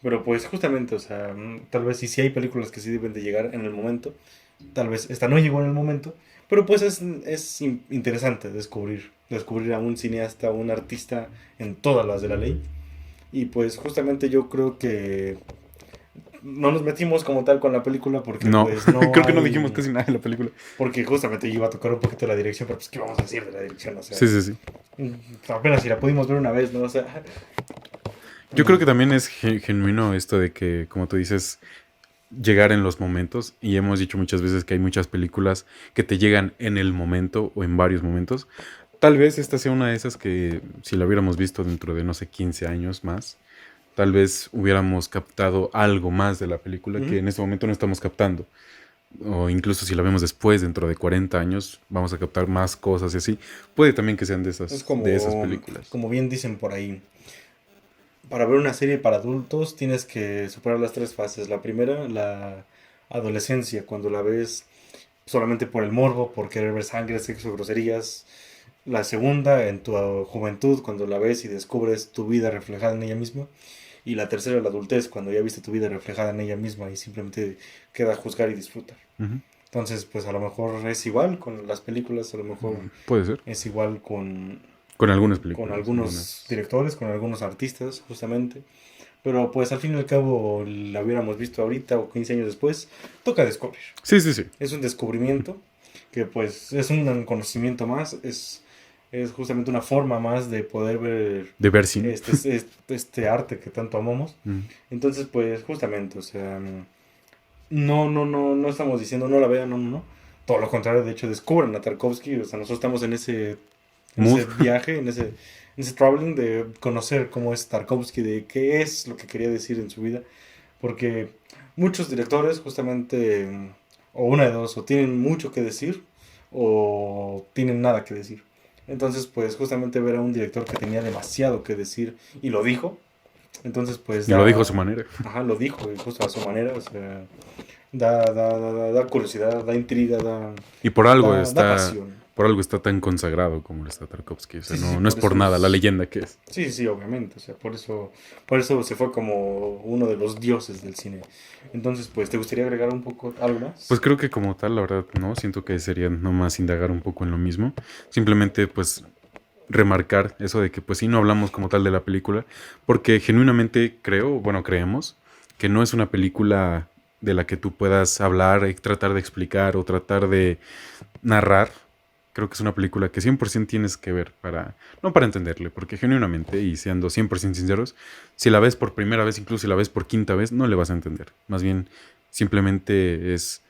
Pero pues justamente, o sea, tal vez sí hay películas que sí deben de llegar en el momento. Tal vez esta no llegó en el momento. Pero pues es interesante descubrir a un cineasta, a un artista en todas las de la ley. Y pues justamente yo creo que no nos metimos como tal con la película porque No, pues no creo que no dijimos hay... casi nada de la película. Porque justamente iba a tocar un poquito la dirección, pero pues ¿qué vamos a decir de la dirección? O sea, Sí, sí, sí. apenas si la pudimos ver una vez, ¿no? O sea... Yo creo que también es genuino esto de que, como tú dices, llegar en los momentos. Y hemos dicho muchas veces que hay muchas películas que te llegan en el momento o en varios momentos. Tal vez esta sea una de esas que si la hubiéramos visto dentro de, no sé, 15 años más, tal vez hubiéramos captado algo más de la película que Ujú. en este momento no estamos captando. O incluso si la vemos después, dentro de 40 años, vamos a captar más cosas y así. Puede también que sean Es de esas películas. como bien dicen por ahí, para ver una serie para adultos tienes que superar las tres fases. La primera, la adolescencia, cuando la ves solamente por el morbo, por querer ver sangre, sexo, groserías. La segunda, en tu juventud, cuando la ves y descubres tu vida reflejada en ella misma. Y la tercera, la adultez, cuando ya viste tu vida reflejada en ella misma y simplemente queda juzgar y disfrutar. Ujú. Entonces, pues a lo mejor es igual con las películas, a lo mejor Puede ser. es igual Con algunas con películas, algunos algunas. directores, con algunos artistas, justamente. Pero pues al fin y al cabo la hubiéramos visto ahorita o 15 años después, toca descubrir. Sí, sí, sí. Es un descubrimiento que pues es un conocimiento más, es justamente una forma más de poder ver De ver cine. este arte que tanto amamos. Mm. Entonces pues justamente, o sea, no estamos diciendo no la vean, no, no, no. Todo lo contrario, de hecho descubran a Tarkovsky, o sea, nosotros estamos en Mood. ese viaje, en ese traveling de conocer cómo es Tarkovsky, de qué es lo que quería decir en su vida, porque muchos directores justamente, o una de dos, o tienen mucho que decir, o tienen nada que decir. Entonces, pues justamente ver a un director que tenía demasiado que decir y lo dijo, entonces pues Y lo dijo a su manera. ajá, lo dijo, y justo a su manera, o sea, da curiosidad, da intriga, Y da pasión. por algo está tan consagrado como lo está Tarkovsky. O sea, Sí, sí, sí, no es por por eso nada la es. leyenda que es. Sí, sí, sí, obviamente. O sea, por eso se fue como uno de los dioses del cine. Entonces, pues, ¿te gustaría agregar un poco algo Pues más? creo que como tal, la verdad, no. Siento que sería nomás indagar un poco en lo mismo. Simplemente, pues, remarcar eso de que pues sí no hablamos como tal de la película, porque genuinamente creemos que no es una película de la que tú puedas hablar y tratar de explicar o tratar de narrar. Creo que es una película que 100% tienes que ver no para entenderle, porque genuinamente, y siendo 100% sinceros, si la ves por primera vez, incluso si la ves por quinta vez, no le vas a entender. Más bien, simplemente es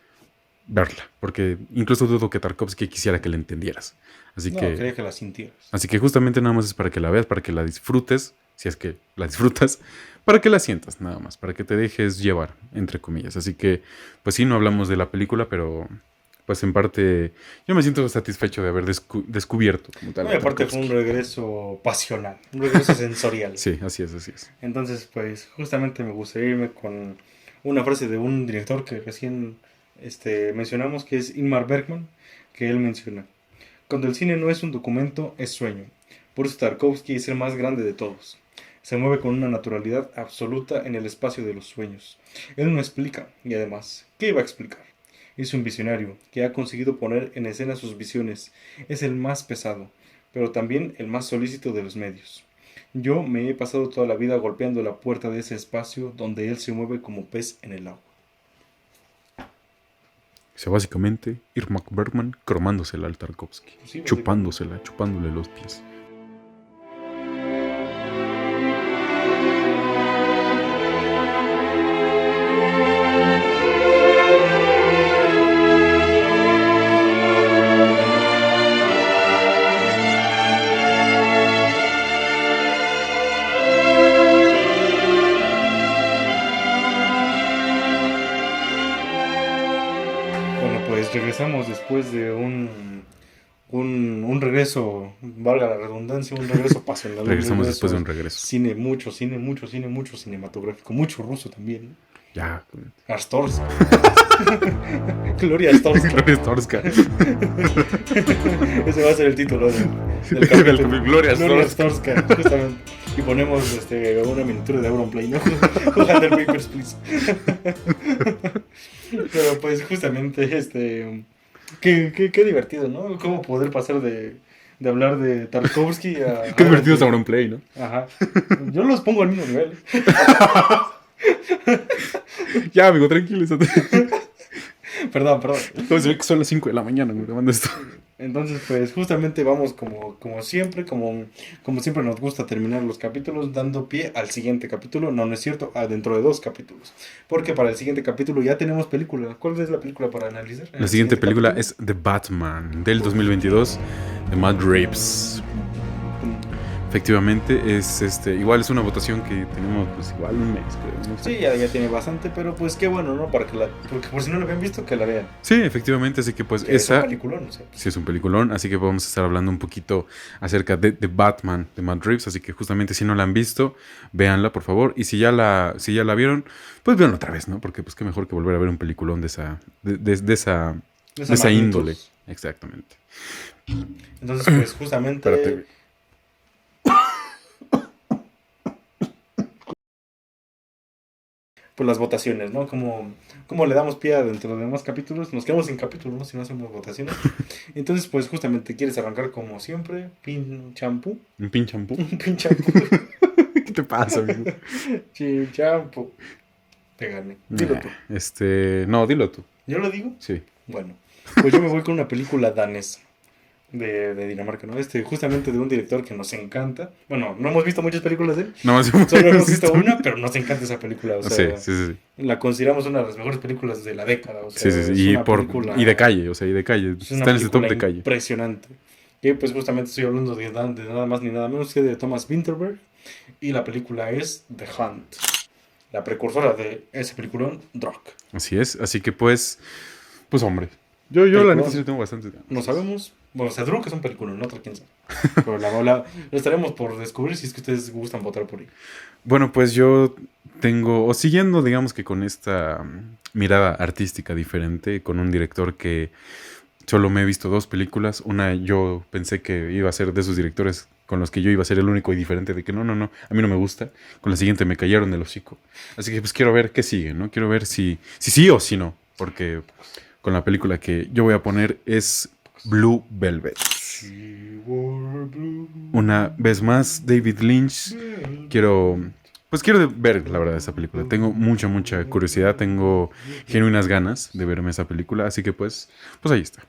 verla, porque incluso dudo que Tarkovsky quisiera que la entendieras. No, quería que la sintieras. Así que justamente nada más es para que la veas, para que la disfrutes, si es que la disfrutas, para que la sientas nada más, para que te dejes llevar, entre comillas. Así que, pues sí, no hablamos de la película, pero pues en parte yo me siento satisfecho de haber descubierto como tal. No, y aparte fue un regreso pasional, un regreso sensorial. Sí, así es. Entonces, pues justamente me gustaría irme con una frase de un director que recién mencionamos, que es Ingmar Bergman, que él menciona: cuando el cine no es un documento, es sueño. Por eso Tarkovsky es el más grande de todos. Se mueve con una naturalidad absoluta en el espacio de los sueños. Él no explica, y además, ¿qué iba a explicar? Es un visionario que ha conseguido poner en escena sus visiones. Es el más pesado, pero también el más solícito de los medios. Yo me he pasado toda la vida golpeando la puerta de ese espacio donde él se mueve como pez en el agua. O sea, básicamente, Irma Bergman cromándosela al Tarkovsky, Sí, chupándole los pies. Bueno, pues regresamos después de un regreso, valga la redundancia, un regreso pasional. Regresamos después de un regreso. Mucho cinematográfico, mucho ruso también. Ya. Astorska. Gloria Astorska. Gloria Astorska. Ese va a ser el título del capítulo. Gloria Astorska, justamente. Y ponemos una miniatura de Auronplay, ¿no? Jugando el Papers, Please. Pero pues justamente qué divertido, ¿no? Cómo poder pasar de hablar de Tarkovsky a... Qué divertido es Auronplay, ¿no? Ajá. Yo los pongo al mismo nivel. Ya, amigo, tranquilízate. Perdón. Se ve que son las 5 de la mañana grabando esto. Entonces, pues justamente vamos como siempre nos gusta terminar los capítulos dando pie al siguiente capítulo. No es cierto, dentro de 2 capítulos. Porque para el siguiente capítulo ya tenemos película. ¿Cuál es la película para analizar? La siguiente película es The Batman, del 2022, de Matt Reeves. Efectivamente, igual es una votación que tenemos pues igual un mes, creo. No sé. Sí, ya tiene bastante, pero pues qué bueno, ¿no? Porque por si no lo habían visto, que la vean. Sí, efectivamente, así que pues que esa... Es un peliculón, o sea. Sí, es un peliculón, así que vamos a estar hablando un poquito acerca de The Batman, de Matt Reeves, así que justamente si no la han visto, véanla, por favor, y si ya la vieron, pues véanla otra vez, ¿no? Porque pues qué mejor que volver a ver un peliculón de esa índole. Exactamente. Entonces, pues justamente... Espérate. Pues las votaciones, ¿no? Como le damos pie dentro de más capítulos, nos quedamos sin capítulos, ¿no? Si no hacemos votaciones. Entonces, pues justamente quieres arrancar como siempre, pin champú. ¿Un pin champú? Un pin champú. ¿Qué te pasa, amigo? Chin champú. Te gané. Dilo tú. No, dilo tú. ¿Yo lo digo? Sí. Bueno, pues yo me voy con una película danesa. De Dinamarca, ¿no? Justamente de un director que nos encanta. Bueno, no hemos visto muchas películas de él. No, solo hemos visto una, pero nos encanta esa película. O sea, sí. La consideramos una de las mejores películas de la década. O sea, sí. Y de calle, Está en ese top de calle. Impresionante. Y pues justamente estoy hablando de nada más ni nada menos que de Thomas Vinterberg. Y la película es The Hunt. La precursora de ese peliculón, Druk. Así es. Así que pues hombre. Yo la neta sí tengo bastante. No sabemos. Bueno, Druk es un película, no otra quién sabe. Pero lo estaremos por descubrir si es que ustedes gustan votar por ahí. Bueno, pues yo siguiendo, digamos que con esta mirada artística diferente, con un director que solo me he visto 2 películas. Una yo pensé que iba a ser de esos directores con los que yo iba a ser el único y diferente, de que no, a mí no me gusta. Con la siguiente me cayeron el hocico. Así que pues quiero ver qué sigue, ¿no? Quiero ver si sí o si no, porque con la película que yo voy a poner es Blue Velvet. She wore blue una vez más, David Lynch. Quiero ver, la verdad, esa película. Tengo mucha, mucha curiosidad. Tengo genuinas ganas de verme esa película. Así que, pues ahí está.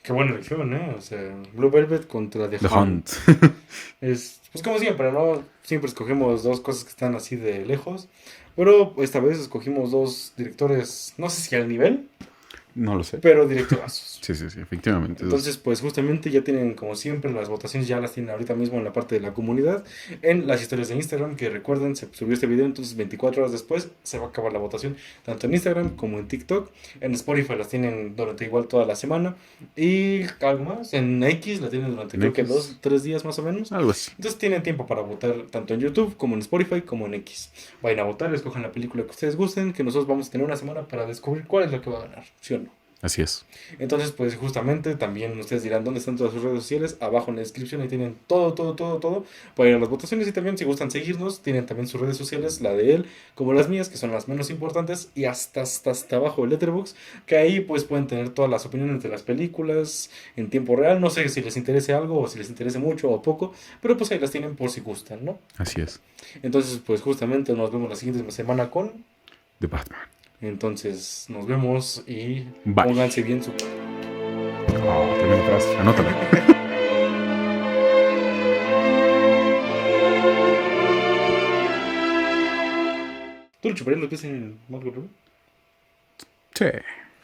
Qué buena elección, ¿eh? O sea, Blue Velvet contra The The Hunt. Hunt. Es, pues como siempre, ¿no? Siempre escogemos dos cosas que están así de lejos. Pero esta vez escogimos dos directores, no sé si al nivel, No lo sé. pero directorazos. Sí, efectivamente. Entonces, pues justamente ya tienen, como siempre, las votaciones ya las tienen ahorita mismo en la parte de la comunidad, en las historias de Instagram, que recuerden, se subió este video, entonces 24 horas después se va a acabar la votación, tanto en Instagram como en TikTok. En Spotify las tienen durante igual toda la semana. Y algo más, en X la tienen durante En creo que X. 2-3 días más o menos. Algo así. Entonces tienen tiempo para votar tanto en YouTube como en Spotify como en X. Vayan a votar, escojan la película que ustedes gusten, que nosotros vamos a tener una semana para descubrir cuál es la que va a ganar, ¿sí o no? Así es. Entonces, pues justamente también ustedes dirán dónde están todas sus redes sociales. Abajo en la descripción ahí tienen todo, todo, todo, todo para ir a las votaciones. Y también si gustan seguirnos, tienen también sus redes sociales, la de él como las mías, que son las menos importantes. Y hasta abajo el Letterboxd, que ahí pues pueden tener todas las opiniones de las películas en tiempo real. No sé si les interese algo o si les interese mucho o poco, pero pues ahí las tienen por si gustan, ¿no? Así es. Entonces, pues justamente nos vemos la siguiente semana con... The Batman. Entonces, nos vemos y Bye. pónganse bien su... Tremenda frase. Anótala. ¿Tú le chuparías los pies en Margot Robbie? Sí.